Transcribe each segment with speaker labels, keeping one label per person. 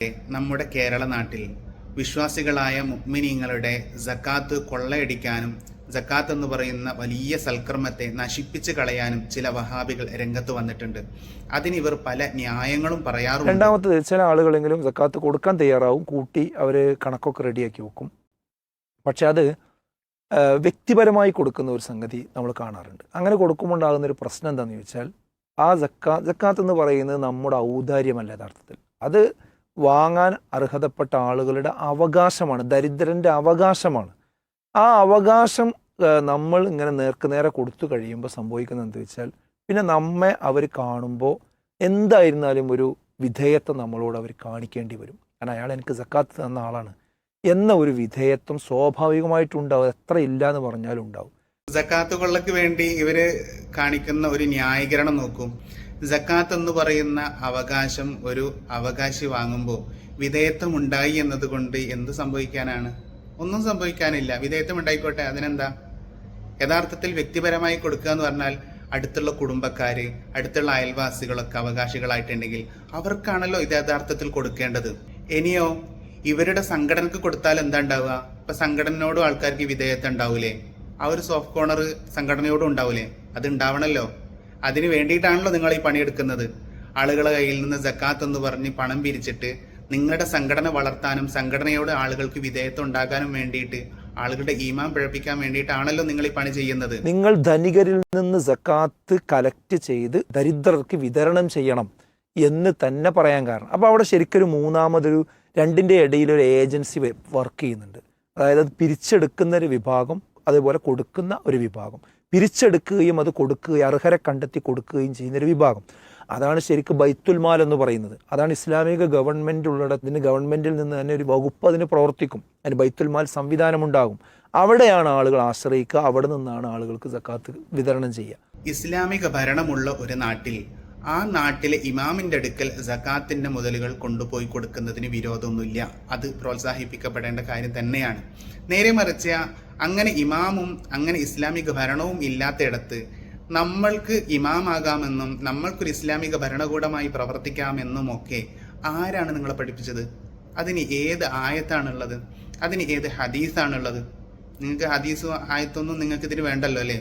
Speaker 1: നമ്മുടെ കേരള നാട്ടിൽ വിശ്വാസികളായ മുഅ്മിനീങ്ങളുടെ സക്കാത്ത് കൊള്ളയടിക്കാനും സക്കാത്ത് എന്ന് പറയുന്ന വലിയ സൽക്കർമ്മത്തെ നശിപ്പിച്ച് കളയാനും ചില വഹാബികൾ രംഗത്ത് വന്നിട്ടുണ്ട്. അതിനിവർ പല ന്യായങ്ങളും പറയാറുണ്ട്.
Speaker 2: രണ്ടാമത്തത്, ചില ആളുകളെങ്കിലും സക്കാത്ത് കൊടുക്കാൻ തയ്യാറാവും, കൂട്ടി അവർ കണക്കൊക്കെ റെഡിയാക്കി വെക്കും. പക്ഷെ അത് വ്യക്തിപരമായി കൊടുക്കുന്ന ഒരു സംഗതി നമ്മൾ കാണാറുണ്ട്. അങ്ങനെ കൊടുക്കുമ്പോൾ ഉണ്ടാകുന്നൊരു പ്രശ്നം എന്താണെന്ന് ചോദിച്ചാൽ, ആ സക്കാത്ത് എന്ന് പറയുന്നത് നമ്മുടെ ഔദാര്യമല്ല യഥാർത്ഥത്തിൽ. അത് വാങ്ങാൻ അർഹതപ്പെട്ട ആളുകളുടെ അവകാശമാണ്, ദരിദ്രൻ്റെ അവകാശമാണ്. ആ അവകാശം നമ്മൾ ഇങ്ങനെ നേർക്കുനേരെ കൊടുത്തു കഴിയുമ്പോൾ സംഭവിക്കുന്നത് എന്താ വെച്ചാൽ, പിന്നെ നമ്മെ അവർ കാണുമ്പോൾ എന്തായിരുന്നാലും ഒരു വിധേയത്വം നമ്മളോട് അവർ കാണിക്കേണ്ടി വരും. കാരണം അയാൾ എനിക്ക് സക്കാത്ത് തന്ന ആളാണ് എന്ന ഒരു വിധേയത്വം സ്വാഭാവികമായിട്ടുണ്ടാവും. എത്ര ഇല്ല എന്ന് പറഞ്ഞാലും ഉണ്ടാവും.
Speaker 1: സക്കാത്ത് കൊള്ളക്ക് വേണ്ടി ഇവര് കാണിക്കുന്ന ഒരു ന്യായീകരണം നോക്കും. സക്കാത്ത് എന്ന് പറയുന്ന അവകാശം ഒരു അവകാശി വാങ്ങുമ്പോൾ വിധേയത്വം ഉണ്ടായി എന്നതുകൊണ്ട് എന്ത് സംഭവിക്കാനാണ്? ഒന്നും സംഭവിക്കാനില്ല. വിധേയത്വം ഉണ്ടായിക്കോട്ടെ, അതിനെന്താ? യഥാർത്ഥത്തിൽ വ്യക്തിപരമായി കൊടുക്കുക എന്ന് പറഞ്ഞാൽ അടുത്തുള്ള കുടുംബക്കാര്, അടുത്തുള്ള അയൽവാസികളൊക്കെ അവകാശികളായിട്ടുണ്ടെങ്കിൽ അവർക്കാണല്ലോ ഇത് യഥാർത്ഥത്തിൽ കൊടുക്കേണ്ടത്. ഇനിയോ ഇവരുടെ സംഘടനക്ക് കൊടുത്താൽ എന്താ ഉണ്ടാവുക? ഇപ്പൊ സംഘടനയോടും ആൾക്കാർക്ക് വിധേയത്വം ഉണ്ടാവൂലേ? ആ ഒരു സോഫ്റ്റ് കോർണർ സംഘടനയോടും ഉണ്ടാവൂലേ? അത് ഉണ്ടാവണല്ലോ. അതിന് വേണ്ടിയിട്ടാണല്ലോ നിങ്ങൾ ഈ പണിയെടുക്കുന്നത്. ആളുകളെ കയ്യിൽ നിന്ന് സക്കാത്ത് എന്ന് പറഞ്ഞ് പണം പിരിച്ചിട്ട് നിങ്ങളുടെ സംഘടന വളർത്താനും സംഘടനയോട് ആളുകൾക്ക് വിധേയത്വം ഉണ്ടാകാനും വേണ്ടിയിട്ട്, ആളുകളുടെ ഈമാൻ പിഴപ്പിക്കാൻ വേണ്ടിയിട്ടാണല്ലോ നിങ്ങൾ ഈ പണി ചെയ്യുന്നത്.
Speaker 2: നിങ്ങൾ ധനികരിൽ നിന്ന് സക്കാത്ത് കലക്ട് ചെയ്ത് ദരിദ്രർക്ക് വിതരണം ചെയ്യണം എന്ന് തന്നെ പറയാൻ കാരണം, അപ്പോൾ അവിടെ ശരിക്കൊരു മൂന്നാമതൊരു രണ്ടിൻ്റെ ഇടയിലൊരു ഏജൻസി വർക്ക് ചെയ്യുന്നുണ്ട്. അതായത് അത് പിരിച്ചെടുക്കുന്ന ഒരു വിഭാഗം, അതേപോലെ കൊടുക്കുന്ന ഒരു വിഭാഗം. പിരിച്ചെടുക്കുകയും അത് കൊടുക്കുകയും അർഹരെ കണ്ടെത്തി കൊടുക്കുകയും ചെയ്യുന്നൊരു വിഭാഗം. അതാണ് ശരിക്കും ബൈത്തുൽ മാൽ എന്ന് പറയുന്നത്. അതാണ് ഇസ്ലാമിക ഗവൺമെൻറ് ഉള്ളിടത്തിന് ഗവൺമെൻറ്റിൽ നിന്ന് തന്നെ ഒരു വകുപ്പ് അതിന് പ്രവർത്തിക്കും. അതിന് ബൈത്തുൽ മാൽ സംവിധാനമുണ്ടാകും. അവിടെയാണ് ആളുകൾ ആശ്രയിക്കുക, അവിടെ നിന്നാണ് ആളുകൾക്ക് സക്കാത്ത് വിതരണം ചെയ്യുക.
Speaker 1: ഇസ്ലാമിക ഭരണമുള്ള ഒരു നാട്ടിൽ ആ നാട്ടിലെ ഇമാമിന്റെ അടുക്കൽ സക്കാത്തിന്റെ മുതലുകൾ കൊണ്ടുപോയി കൊടുക്കുന്നതിന് വിരോധമൊന്നുമില്ല. അത് പ്രോത്സാഹിപ്പിക്കപ്പെടേണ്ട കാര്യം തന്നെയാണ്. നേരെ മറിച്ച് അങ്ങനെ ഇമാമും അങ്ങനെ ഇസ്ലാമിക ഭരണവും ഇല്ലാത്തയിടത്ത് നമ്മൾക്ക് ഇമാമാകാമെന്നും നമ്മൾക്കൊരു ഇസ്ലാമിക ഭരണകൂടമായി പ്രവർത്തിക്കാമെന്നും ഒക്കെ ആരാണ് നിങ്ങളെ പഠിപ്പിച്ചത്? അതിന് ഏത് ആയത്താണുള്ളത്? അതിന് ഏത് ഹദീസാണുള്ളത്? നിങ്ങൾക്ക് ഹദീസും ആയത്തൊന്നും നിങ്ങൾക്ക് ഇതിന് വേണ്ടല്ലോ അല്ലേ?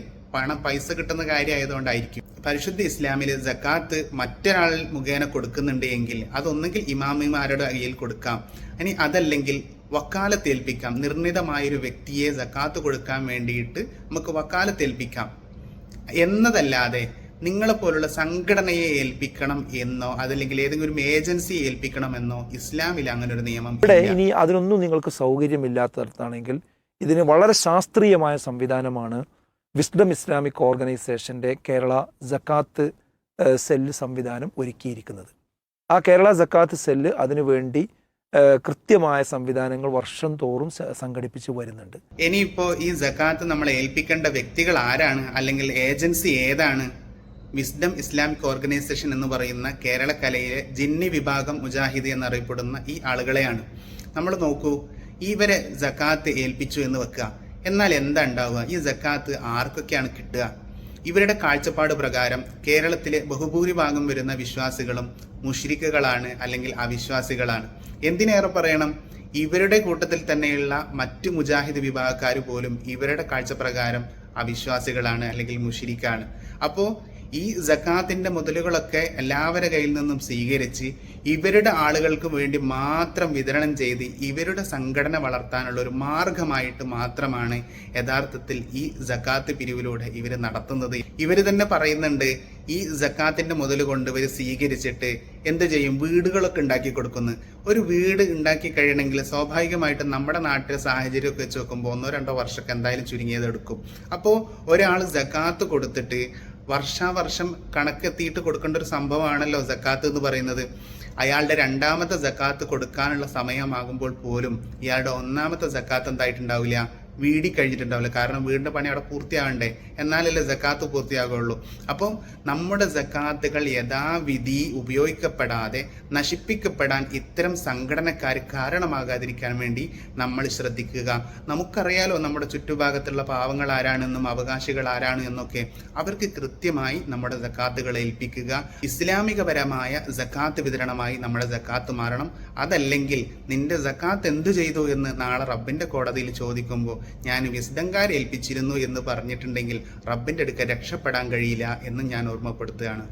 Speaker 1: പൈസ കിട്ടുന്ന കാര്യമായതുകൊണ്ടായിരിക്കും. പരിശുദ്ധ ഇസ്ലാമിൽ സക്കാത്ത് മറ്റൊരാൾ മുഖേന കൊടുക്കുന്നുണ്ട് എങ്കിൽ അതൊന്നെങ്കിൽ ഇമാമിമാരുടെ കയ്യിൽ കൊടുക്കാം, ഇനി അതല്ലെങ്കിൽ വക്കാലത്ത് ഏൽപ്പിക്കാം. നിർണിതമായൊരു വ്യക്തിയെ സക്കാത്ത് കൊടുക്കാൻ വേണ്ടിയിട്ട് നമുക്ക് വക്കാലത്ത് ഏൽപ്പിക്കാം എന്നതല്ലാതെ നിങ്ങളെപ്പോലുള്ള സംഘടനയെ ഏൽപ്പിക്കണം എന്നോ അതല്ലെങ്കിൽ ഏതെങ്കിലും ഒരു ഏജൻസിയെ ഏൽപ്പിക്കണം എന്നോ ഇസ്ലാമിൽ അങ്ങനെ ഒരു നിയമം
Speaker 2: ഇവിടെ. ഇനി അതിനൊന്നും നിങ്ങൾക്ക് സൗകര്യമില്ലാത്തടത്താണെങ്കിൽ ഇതിന് വളരെ ശാസ്ത്രീയമായ സംവിധാനമാണ് വിസ്ഡം ഇസ്ലാമിക് ഓർഗനൈസേഷൻ്റെ കേരള സക്കാത്ത് സെല്ല് സംവിധാനം ഒരുക്കിയിരിക്കുന്നത്. ആ കേരള സക്കാത്ത് സെല്ല് അതിനുവേണ്ടി കൃത്യമായ സംവിധാനങ്ങൾ വർഷം തോറും സംഘടിപ്പിച്ചു വരുന്നുണ്ട്.
Speaker 1: ഇനിയിപ്പോ ഈ സക്കാത്ത് നമ്മളെ ഏൽപ്പിക്കേണ്ട വ്യക്തികൾ ആരാണ്, അല്ലെങ്കിൽ ഏജൻസി ഏതാണ്? വിസ്ഡം ഇസ്ലാമിക് ഓർഗനൈസേഷൻ എന്ന് പറയുന്ന കേരളക്കലയിലെ ജിന്നി വിഭാഗം മുജാഹിദ് എന്നറിയപ്പെടുന്ന ഈ ആളുകളെയാണ്. നമ്മൾ നോക്കൂ, ഇവരെ സക്കാത്ത് ഏൽപ്പിച്ചു എന്ന് വെക്കുക. എന്നാൽ എന്താ ഉണ്ടാവുക? ഈ സക്കാത്ത് ആർക്കൊക്കെയാണ് കിട്ടുക? ഇവരുടെ കാഴ്ചപ്പാട് പ്രകാരം കേരളത്തിലെ ബഹുഭൂരിഭാഗം വരുന്ന വിശ്വാസികളും മുശ്രിക്കുകളാണ്, അല്ലെങ്കിൽ അവിശ്വാസികളാണ്. എന്തിനേറെ പറയണം, ഇവരുടെ കൂട്ടത്തിൽ തന്നെയുള്ള മറ്റു മുജാഹിദ് വിഭാഗക്കാർ പോലും ഇവരുടെ കാഴ്ചപ്രകാരം അവിശ്വാസികളാണ്, അല്ലെങ്കിൽ മുശ്രിക്കാണ്. അപ്പോൾ ഈ സക്കാത്തിന്റെ മുതലുകളൊക്കെ എല്ലാവരുടെ കയ്യിൽ നിന്നും സ്വീകരിച്ച് ഇവരുടെ ആളുകൾക്ക് വേണ്ടി മാത്രം വിതരണം ചെയ്ത് ഇവരുടെ സംഘടന വളർത്താനുള്ള ഒരു മാർഗമായിട്ട് മാത്രമാണ് യഥാർത്ഥത്തിൽ ഈ സക്കാത്ത് പിരിവിലൂടെ ഇവർ നടത്തുന്നത്. ഇവർ തന്നെ പറയുന്നുണ്ട്, ഈ സക്കാത്തിന്റെ മുതൽ കൊണ്ട് ഇവർ സ്വീകരിച്ചിട്ട് എന്ത് ചെയ്യും? വീടുകളൊക്കെ ഉണ്ടാക്കി കൊടുക്കുന്നു. ഒരു വീട് ഉണ്ടാക്കി കഴിയണമെങ്കിൽ സ്വാഭാവികമായിട്ടും നമ്മുടെ നാട്ടിലെ സാഹചര്യമൊക്കെ വെച്ച് നോക്കുമ്പോൾ 1-2 വർഷമൊക്കെ എന്തായാലും ചുരുങ്ങിയത് എടുക്കും. അപ്പോൾ ഒരാൾ സക്കാത്ത് കൊടുത്തിട്ട് വർഷാവർഷം കണക്കെത്തിയിട്ട് കൊടുക്കേണ്ട ഒരു സംഭവമാണല്ലോ സക്കാത്ത് എന്ന് പറയുന്നത്. അയാളുടെ രണ്ടാമത്തെ സക്കാത്ത് കൊടുക്കാനുള്ള സമയമാകുമ്പോൾ പോലും ഇയാളുടെ ഒന്നാമത്തെ സക്കാത്ത് എന്തായിട്ടുണ്ടാവില്ല? വീടി കഴിഞ്ഞിട്ടുണ്ടാവില്ല. കാരണം വീടിൻ്റെ പണി അവിടെ പൂർത്തിയാകണ്ടേ, എന്നാലല്ലേ സക്കാത്ത് പൂർത്തിയാകുള്ളൂ. അപ്പോൾ നമ്മുടെ സക്കാത്തുകൾ യഥാവിധി ഉപയോഗിക്കപ്പെടാതെ നശിപ്പിക്കപ്പെടാൻ ഇത്തരം സംഘടനക്കാർ കാരണമാകാതിരിക്കാൻ വേണ്ടി നമ്മൾ ശ്രദ്ധിക്കുക. നമുക്കറിയാലോ നമ്മുടെ ചുറ്റുഭാഗത്തുള്ള പാവങ്ങൾ ആരാണെന്നും അവകാശികൾ ആരാണ് എന്നൊക്കെ. അവർക്ക് കൃത്യമായി നമ്മുടെ സക്കാത്തുകൾ ഏൽപ്പിക്കുക. ഇസ്ലാമികപരമായ സക്കാത്ത് വിതരണമായി നമ്മുടെ സക്കാത്ത് മാറണം. അതല്ലെങ്കിൽ നിന്റെ സക്കാത്ത് എന്തു ചെയ്തു എന്ന് നാളെ റബ്ബിന്റെ കോടതിയിൽ ചോദിക്കുമ്പോൾ ഞാൻ വിസ്ഡംകാരെ ഏൽപ്പിച്ചിരുന്നു എന്ന് പറഞ്ഞിട്ടുണ്ടെങ്കിൽ റബ്ബിന്റെ അടുക്ക രക്ഷപ്പെടാൻ കഴിയില്ല എന്ന് ഞാൻ ഓർമ്മപ്പെടുത്തുകയാണ്.